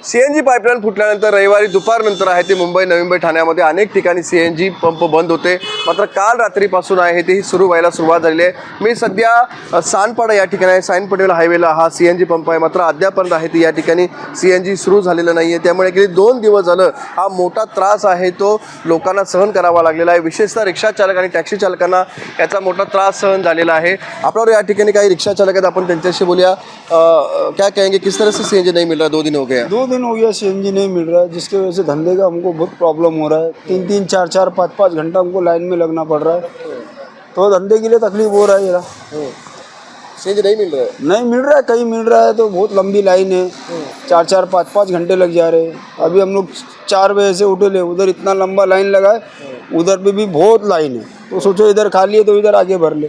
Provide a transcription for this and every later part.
CNG pipeline फुटल्यानंतर रविवारी दुपारनंतर आहे ते मुंबई नवी मुंबई ठाण्यामध्ये अनेक ठिकाणी सीएनजी पंप बंद होते. मात्र काल रात्रीपासून आहे ते सुरू व्हायला सुरुवात झालेली आहे. मी सध्या सानपाडा या ठिकाणी आहे. साईन पटेल हायवेला हा सीएनजी पंप आहे. मात्र अद्यापर्यंत आहे ते या ठिकाणी सीएनजी सुरू झालेलं नाही आहे. त्यामुळे गेली 2 दिवस झालं हा मोठा त्रास आहे तो लोकांना सहन करावा लागलेला आहे. विशेषतः रिक्षा चालक आणि टॅक्सी चालकांना याचा मोठा त्रास सहन झालेला आहे. आपल्यावर या ठिकाणी काही रिक्षा चालक आहेत, आपण त्यांच्याशी बोलूया. क्या कहेंगे, किस तरह से सीएनजी नहीं मिल रहा? 2 दिन हो गए. 2 दिन हो गया सीएनजी नहीं मिल रहा है, जिसकी वजह से धंधे का हमको बहुत प्रॉब्लम हो रहा है. 3-3, 4-4, 5-5 घंटा हमको लाइन में लगना पड़ रहा है. तो धंधे के लिए तकलीफ हो रहा है जरा. सीएनजी नहीं मिल रहा है. नहीं मिल रहा है, कहीं मिल रहा है तो बहुत लंबी लाइन है. 4-4, 5-5 घंटे लग जा रहे हैं. अभी हम लोग 4 बजे से उठे ले, उधर इतना लंबा लाइन लगा है, उधर पे भी बहुत लाइन है. तो सोचो इधर खाली है तो इधर आगे भर ले.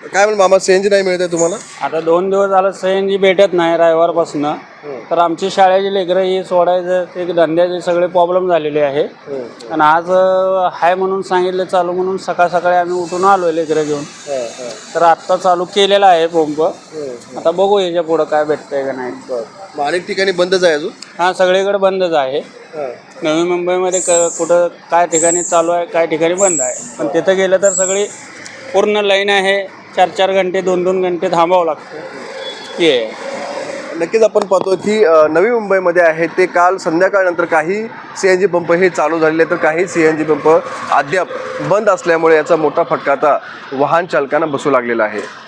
काय म्हणून मामा, सीएनजी नाही मिळत आहे तुम्हाला? आता 2 दिवस झालं सीएनजी भेटत नाही रविवारपासून. तर आमची शाळेची लेकरं ही सोडायचं ते धंद्याचे सगळे प्रॉब्लेम झालेले आहे. आणि आज हाय म्हणून सांगितलं चालू म्हणून सकाळी आम्ही उठून आलो लेकरं घेऊन. तर आत्ता चालू केलेला आहे पंप. आता बघू याच्या पुढं काय भेटतंय का नाही. अनेक ठिकाणी बंदच आहे अजून. हां, सगळीकडे बंदच आहे. नवी मुंबईमध्ये कुठं काय ठिकाणी चालू आहे, काय ठिकाणी बंद आहे. पण तिथं गेलं तर सगळी पूर्ण लाईन आहे. 4-4 घंटे 2-2 घंटे थांबावं लागतं. ये नक्कीच आपण पाहतो की नवी मुंबईमध्ये आहे ते काल संध्याकाळनंतर काही सीएनजी पंप हे चालू झालेले, तर काही सीएनजी पंप अद्याप बंद असल्यामुळे याचा मोठा फटका आता वाहन चालकांना बसू लागलेला आहे.